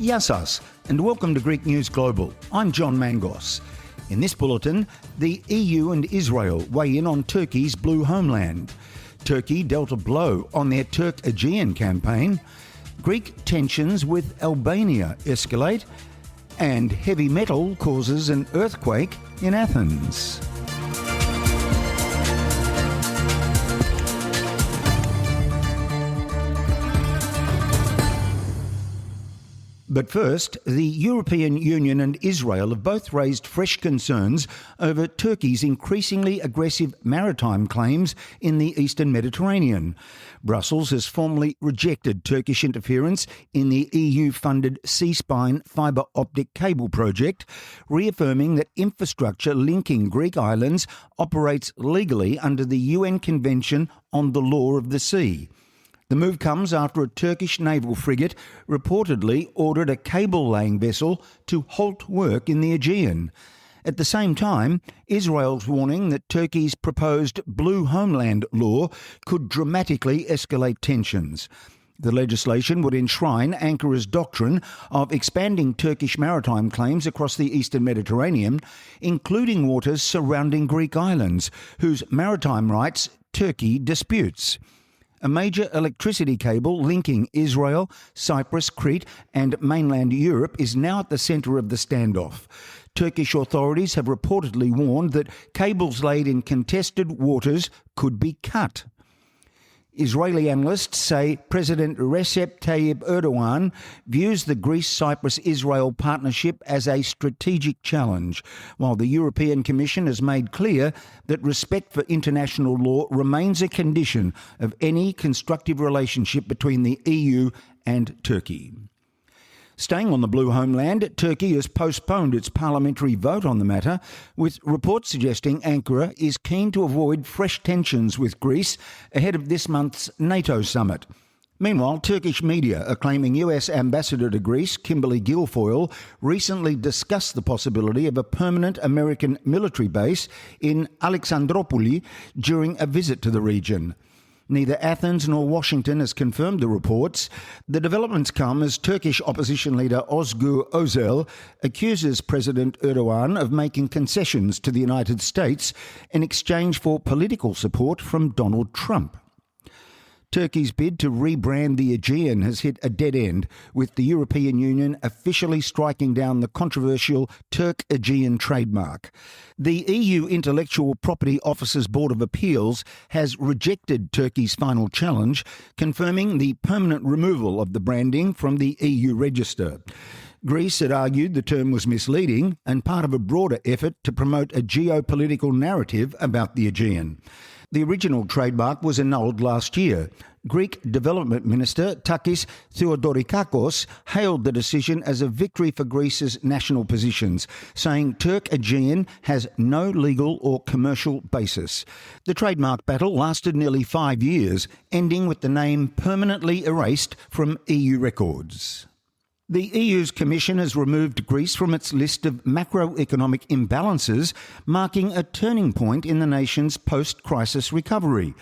Yassas, and welcome to Greek News Global. I'm John Mangos. In this bulletin, the EU and Israel weigh in on Turkey's blue homeland. Turkey dealt a blow on their Turkaegean campaign. Greek tensions with Albania escalate. And heavy metal causes an earthquake in Athens. But first, the European Union and Israel have both raised fresh concerns over Turkey's increasingly aggressive maritime claims in the Eastern Mediterranean. Brussels has formally rejected Turkish interference in the EU-funded C-Spine fibre optic cable project, reaffirming that infrastructure linking Greek islands operates legally under the UN Convention on the Law of the Sea. The move comes after a Turkish naval frigate reportedly ordered a cable-laying vessel to halt work in the Aegean. At the same time, Israel's warning that Turkey's proposed blue homeland law could dramatically escalate tensions. The legislation would enshrine Ankara's doctrine of expanding Turkish maritime claims across the Eastern Mediterranean, including waters surrounding Greek islands, whose maritime rights Turkey disputes. A major electricity cable linking Israel, Cyprus, Crete and mainland Europe is now at the centre of the standoff. Turkish authorities have reportedly warned that cables laid in contested waters could be cut. Israeli analysts say President Recep Tayyip Erdogan views the Greece-Cyprus-Israel partnership as a strategic challenge, while the European Commission has made clear that respect for international law remains a condition of any constructive relationship between the EU and Turkey. Staying on the blue homeland, Turkey has postponed its parliamentary vote on the matter, with reports suggesting Ankara is keen to avoid fresh tensions with Greece ahead of this month's NATO summit. Meanwhile, Turkish media are claiming US Ambassador to Greece, Kimberly Guilfoyle, recently discussed the possibility of a permanent American military base in Alexandroupoli during a visit to the region. Neither Athens nor Washington has confirmed the reports. The developments come as Turkish opposition leader Özgür Özel accuses President Erdogan of making concessions to the United States in exchange for political support from Donald Trump. Turkey's bid to rebrand the Aegean has hit a dead end, with the European Union officially striking down the controversial Turkaegean trademark. The EU Intellectual Property Office's Board of Appeals has rejected Turkey's final challenge, confirming the permanent removal of the branding from the EU register. Greece had argued the term was misleading and part of a broader effort to promote a geopolitical narrative about the Aegean. The original trademark was annulled last year. Greek Development Minister Takis Theodorikakos hailed the decision as a victory for Greece's national positions, saying Turkaegean has no legal or commercial basis. The trademark battle lasted nearly 5 years, ending with the name permanently erased from EU records. The EU's Commission has removed Greece from its list of macroeconomic imbalances, marking a turning point in the nation's post-crisis recovery.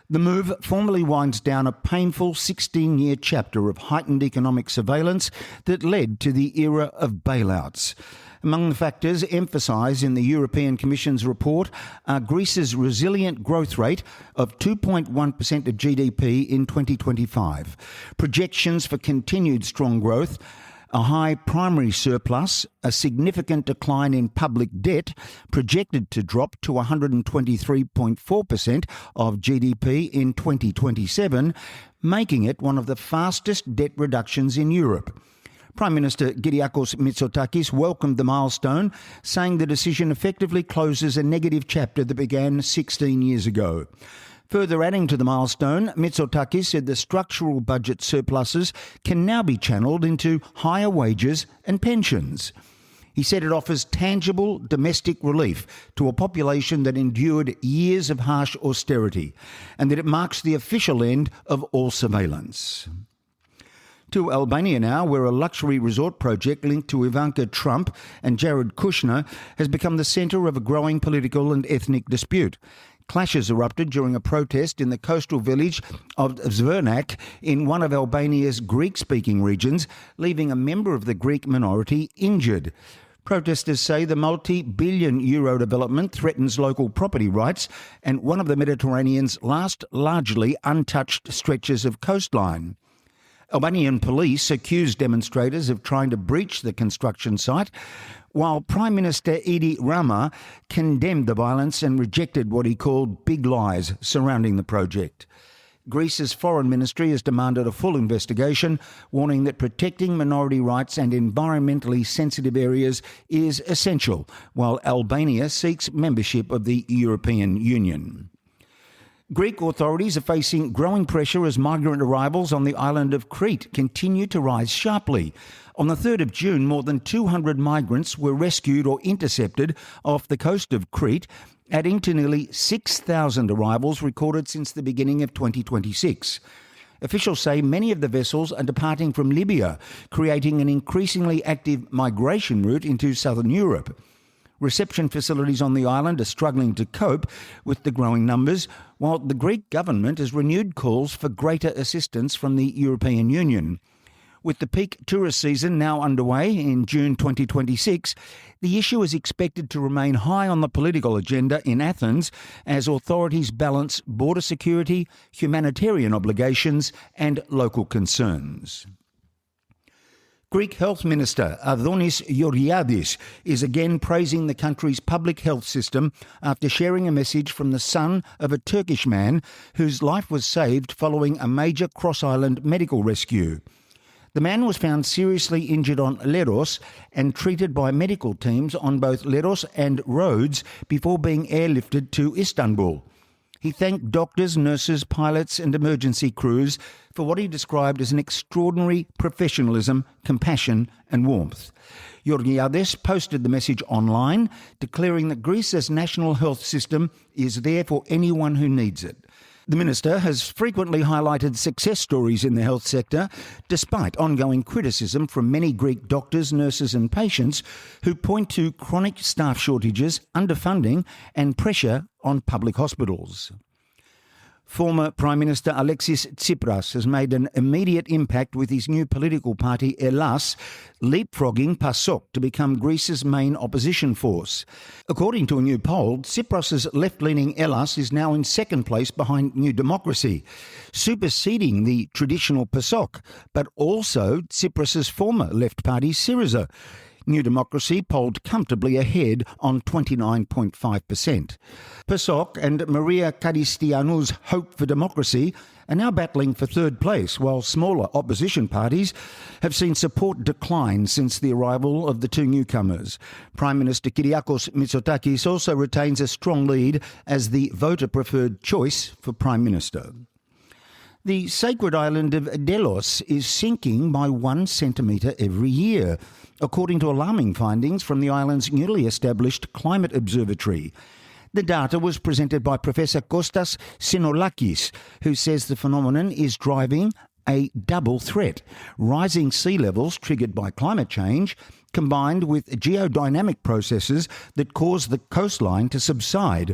The move formally winds down a painful 16-year chapter of heightened economic surveillance that led to the era of bailouts. Among the factors emphasised in the European Commission's report are Greece's resilient growth rate of 2.1% of GDP in 2025, projections for continued strong growth, a high primary surplus, a significant decline in public debt, projected to drop to 123.4% of GDP in 2027, making it one of the fastest debt reductions in Europe. Prime Minister Kyriakos Mitsotakis welcomed the milestone, saying the decision effectively closes a negative chapter that began 16 years ago. Further adding to the milestone, Mitsotakis said the structural budget surpluses can now be channelled into higher wages and pensions. He said it offers tangible domestic relief to a population that endured years of harsh austerity, and that it marks the official end of all surveillance. To Albania now, where a luxury resort project linked to Ivanka Trump and Jared Kushner has become the centre of a growing political and ethnic dispute. Clashes erupted during a protest in the coastal village of Zvernak in one of Albania's Greek-speaking regions, leaving a member of the Greek minority injured. Protesters say the multi-billion euro development threatens local property rights and one of the Mediterranean's last largely untouched stretches of coastline. Albanian police accused demonstrators of trying to breach the construction site, while Prime Minister Edi Rama condemned the violence and rejected what he called big lies surrounding the project. Greece's foreign ministry has demanded a full investigation, warning that protecting minority rights and environmentally sensitive areas is essential, while Albania seeks membership of the European Union. Greek authorities are facing growing pressure as migrant arrivals on the island of Crete continue to rise sharply. On the 3rd of June, more than 200 migrants were rescued or intercepted off the coast of Crete, adding to nearly 6,000 arrivals recorded since the beginning of 2026. Officials say many of the vessels are departing from Libya, creating an increasingly active migration route into southern Europe. Reception facilities on the island are struggling to cope with the growing numbers, while the Greek government has renewed calls for greater assistance from the European Union. With the peak tourist season now underway in June 2026, the issue is expected to remain high on the political agenda in Athens as authorities balance border security, humanitarian obligations and local concerns. Greek Health Minister Adonis Georgiadis is again praising the country's public health system after sharing a message from the son of a Turkish man whose life was saved following a major cross-island medical rescue. The man was found seriously injured on Leros and treated by medical teams on both Leros and Rhodes before being airlifted to Istanbul. He thanked doctors, nurses, pilots and emergency crews for what he described as an extraordinary professionalism, compassion and warmth. Georgiadis posted the message online, declaring that Greece's national health system is there for anyone who needs it. The minister has frequently highlighted success stories in the health sector, despite ongoing criticism from many Greek doctors, nurses and patients who point to chronic staff shortages, underfunding and pressure on public hospitals. Former Prime Minister Alexis Tsipras has made an immediate impact with his new political party Elas, leapfrogging PASOK to become Greece's main opposition force. According to a new poll, Tsipras's left-leaning Elas is now in second place behind New Democracy, superseding the traditional PASOK, but also Tsipras's former left party Syriza. New Democracy polled comfortably ahead on 29.5%. PASOK and Maria Karistianou's Hope for Democracy are now battling for third place, while smaller opposition parties have seen support decline since the arrival of the two newcomers. Prime Minister Kyriakos Mitsotakis also retains a strong lead as the voter-preferred choice for Prime Minister. The sacred island of Delos is sinking by 1 centimetre every year, according to alarming findings from the island's newly established climate observatory. The data was presented by Professor Kostas Sinolakis, who says the phenomenon is driving a double threat: rising sea levels triggered by climate change, combined with geodynamic processes that cause the coastline to subside.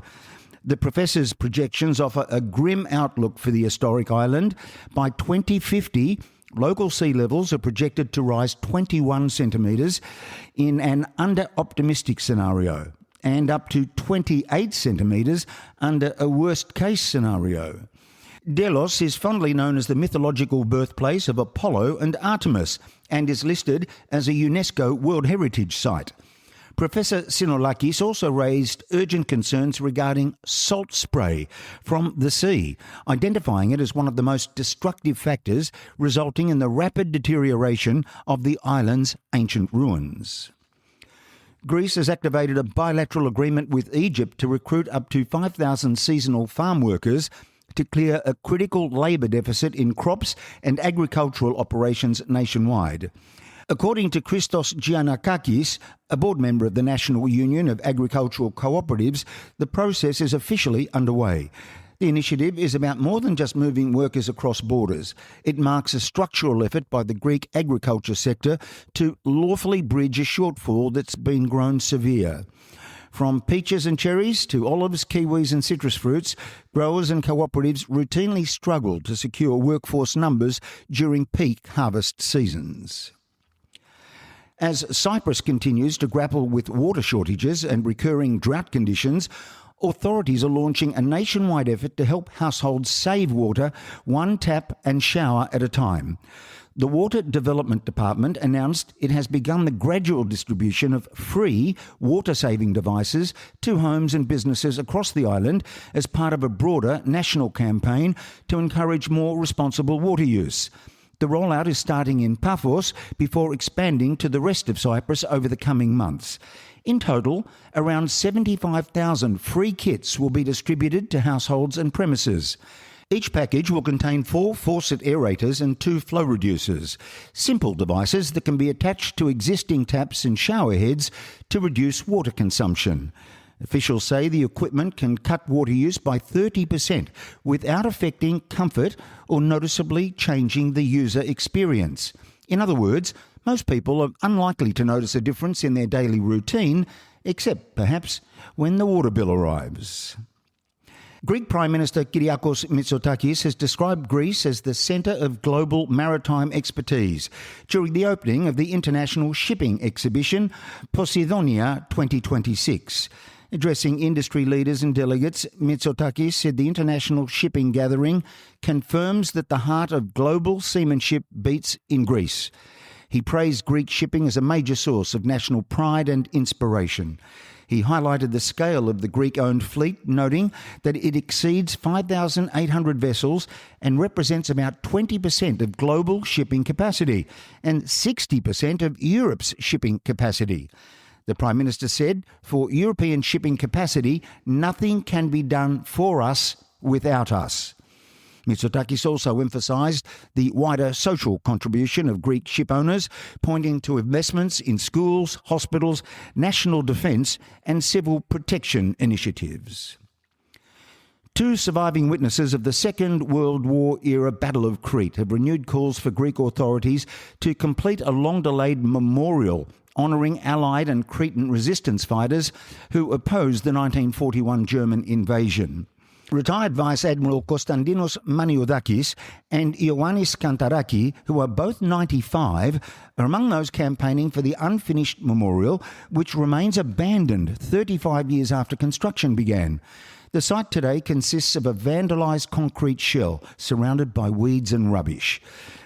The professor's projections offer a grim outlook for the historic island. By 2050, local sea levels are projected to rise 21 centimetres in an under-optimistic scenario, and up to 28 centimetres under a worst-case scenario. Delos is fondly known as the mythological birthplace of Apollo and Artemis, and is listed as a UNESCO World Heritage Site. Professor Sinolakis also raised urgent concerns regarding salt spray from the sea, identifying it as one of the most destructive factors resulting in the rapid deterioration of the island's ancient ruins. Greece has activated a bilateral agreement with Egypt to recruit up to 5,000 seasonal farm workers to clear a critical labour deficit in crops and agricultural operations nationwide. According to Christos Giannakakis, a board member of the National Union of Agricultural Cooperatives, the process is officially underway. The initiative is about more than just moving workers across borders. It marks a structural effort by the Greek agriculture sector to lawfully bridge a shortfall that's been grown severe. From peaches and cherries to olives, kiwis and citrus fruits, growers and cooperatives routinely struggle to secure workforce numbers during peak harvest seasons. As Cyprus continues to grapple with water shortages and recurring drought conditions, authorities are launching a nationwide effort to help households save water one tap and shower at a time. The Water Development Department announced it has begun the gradual distribution of free water-saving devices to homes and businesses across the island as part of a broader national campaign to encourage more responsible water use. The rollout is starting in Paphos before expanding to the rest of Cyprus over the coming months. In total, around 75,000 free kits will be distributed to households and premises. Each package will contain 4 faucet aerators and 2 flow reducers, simple devices that can be attached to existing taps and shower heads to reduce water consumption. Officials say the equipment can cut water use by 30% without affecting comfort or noticeably changing the user experience. In other words, most people are unlikely to notice a difference in their daily routine, except perhaps when the water bill arrives. Greek Prime Minister Kyriakos Mitsotakis has described Greece as the centre of global maritime expertise during the opening of the International Shipping Exhibition Poseidonia 2026. Addressing industry leaders and delegates, Mitsotakis said the International Shipping Gathering confirms that the heart of global seamanship beats in Greece. He praised Greek shipping as a major source of national pride and inspiration. He highlighted the scale of the Greek-owned fleet, noting that it exceeds 5,800 vessels and represents about 20% of global shipping capacity and 60% of Europe's shipping capacity. The Prime Minister said, for European shipping capacity, nothing can be done for us without us. Mitsotakis also emphasised the wider social contribution of Greek ship owners, pointing to investments in schools, hospitals, national defence and civil protection initiatives. 2 surviving witnesses of the Second World War-era Battle of Crete have renewed calls for Greek authorities to complete a long-delayed memorial honouring Allied and Cretan resistance fighters who opposed the 1941 German invasion. Retired Vice Admiral Konstantinos Manioudakis and Ioannis Kantaraki, who are both 95, are among those campaigning for the unfinished memorial, which remains abandoned 35 years after construction began. The site today consists of a vandalised concrete shell surrounded by weeds and rubbish.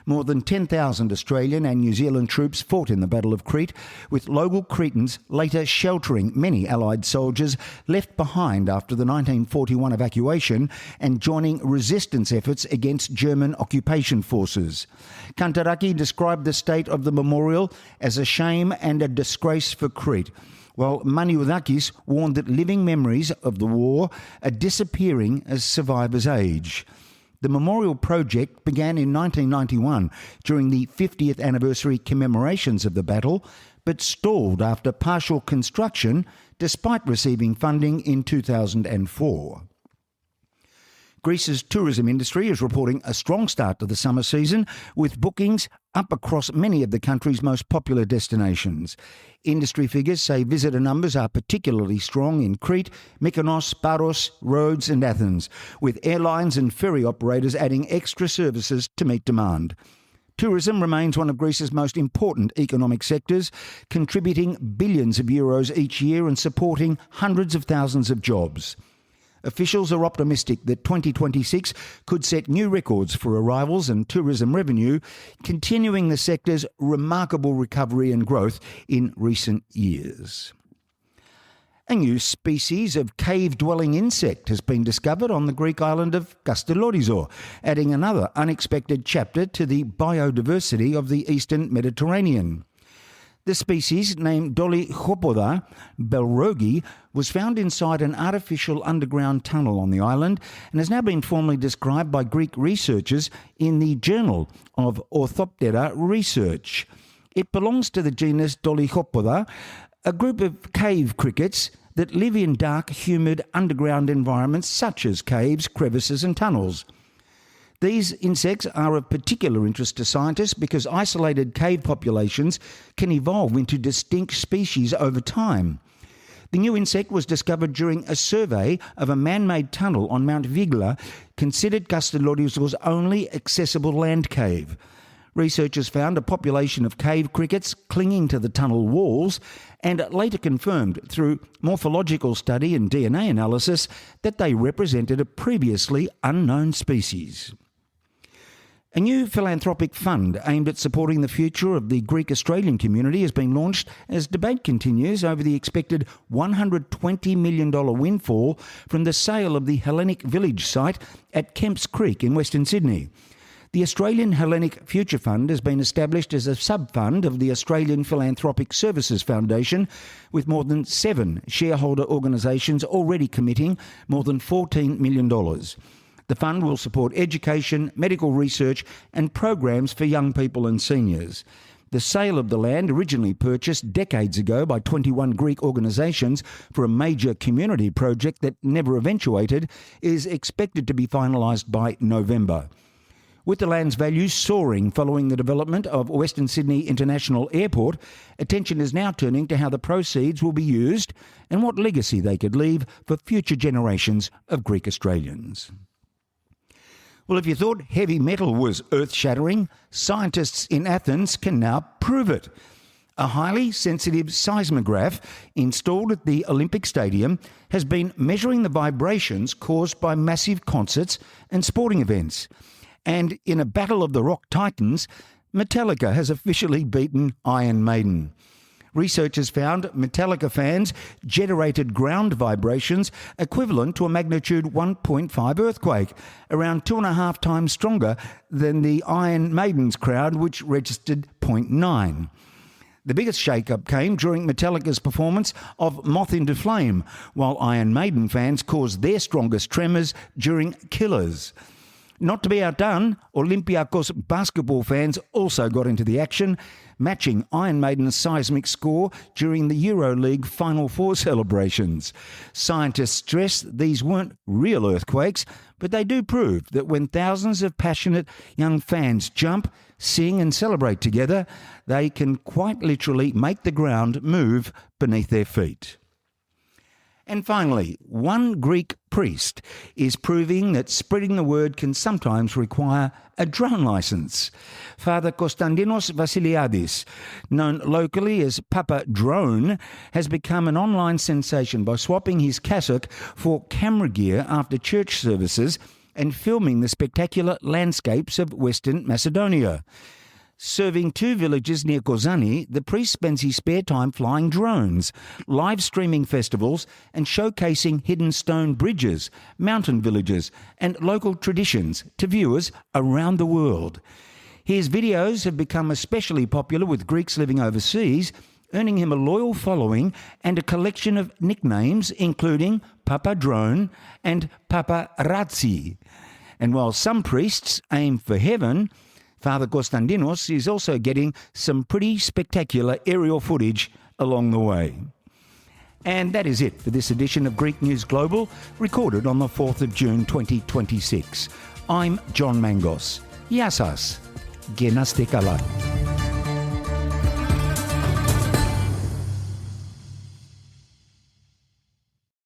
More than 10,000 Australian and New Zealand troops fought in the Battle of Crete, with local Cretans later sheltering many Allied soldiers left behind after the 1941 evacuation and joining resistance efforts against German occupation forces. Kantaraki described the state of the memorial as a shame and a disgrace for Crete, while Manioudakis warned that living memories of the war are disappearing as survivors age. The memorial project began in 1991 during the 50th anniversary commemorations of the battle, but stalled after partial construction despite receiving funding in 2004. Greece's tourism industry is reporting a strong start to the summer season, with bookings up across many of the country's most popular destinations. Industry figures say visitor numbers are particularly strong in Crete, Mykonos, Paros, Rhodes and Athens, with airlines and ferry operators adding extra services to meet demand. Tourism remains one of Greece's most important economic sectors, contributing billions of euros each year and supporting hundreds of thousands of jobs. Officials are optimistic that 2026 could set new records for arrivals and tourism revenue, continuing the sector's remarkable recovery and growth in recent years. A new species of cave-dwelling insect has been discovered on the Greek island of Kastellorizo, adding another unexpected chapter to the biodiversity of the eastern Mediterranean. The species, named Dolichopoda belrogi, was found inside an artificial underground tunnel on the island and has now been formally described by Greek researchers in the Journal of Orthoptera Research. It belongs to the genus Dolichopoda, a group of cave crickets that live in dark, humid underground environments such as caves, crevices and tunnels. These insects are of particular interest to scientists because isolated cave populations can evolve into distinct species over time. The new insect was discovered during a survey of a man-made tunnel on Mount Vigla, considered Castellodio's only accessible land cave. Researchers found a population of cave crickets clinging to the tunnel walls and later confirmed through morphological study and DNA analysis that they represented a previously unknown species. A new philanthropic fund aimed at supporting the future of the Greek-Australian community has been launched as debate continues over the expected $120 million windfall from the sale of the Hellenic Village site at Kemps Creek in Western Sydney. The Australian Hellenic Future Fund has been established as a sub-fund of the Australian Philanthropic Services Foundation, with more than 7 shareholder organisations already committing more than $14 million. The fund will support education, medical research and programs for young people and seniors. The sale of the land, originally purchased decades ago by 21 Greek organisations for a major community project that never eventuated, is expected to be finalised by November. With the land's value soaring following the development of Western Sydney International Airport, attention is now turning to how the proceeds will be used and what legacy they could leave for future generations of Greek Australians. Well, if you thought heavy metal was earth-shattering, scientists in Athens can now prove it. A highly sensitive seismograph installed at the Olympic Stadium has been measuring the vibrations caused by massive concerts and sporting events. And in a battle of the rock titans, Metallica has officially beaten Iron Maiden. Researchers found Metallica fans generated ground vibrations equivalent to a magnitude 1.5 earthquake, around 2.5 times stronger than the Iron Maiden's crowd, which registered 0.9. The biggest shake-up came during Metallica's performance of Moth into Flame, while Iron Maiden fans caused their strongest tremors during Killers. Not to be outdone, Olympiakos basketball fans also got into the action, matching Iron Maiden's seismic score during the EuroLeague Final Four celebrations. Scientists stress these weren't real earthquakes, but they do prove that when thousands of passionate young fans jump, sing and celebrate together, they can quite literally make the ground move beneath their feet. And finally, one Greek priest is proving that spreading the word can sometimes require a drone licence. Father Konstantinos Vasiliadis, known locally as Papa Drone, has become an online sensation by swapping his cassock for camera gear after church services and filming the spectacular landscapes of Western Macedonia. Serving 2 villages near Kozani, the priest spends his spare time flying drones, live streaming festivals and showcasing hidden stone bridges, mountain villages and local traditions to viewers around the world. His videos have become especially popular with Greeks living overseas, earning him a loyal following and a collection of nicknames including Papa Drone and Papa Ratsi. And while some priests aim for heaven, Father Konstantinos is also getting some pretty spectacular aerial footage along the way. And that is it for this edition of Greek News Global, recorded on the 4th of June 2026. I'm John Mangos. Gya σας. Genaste kala.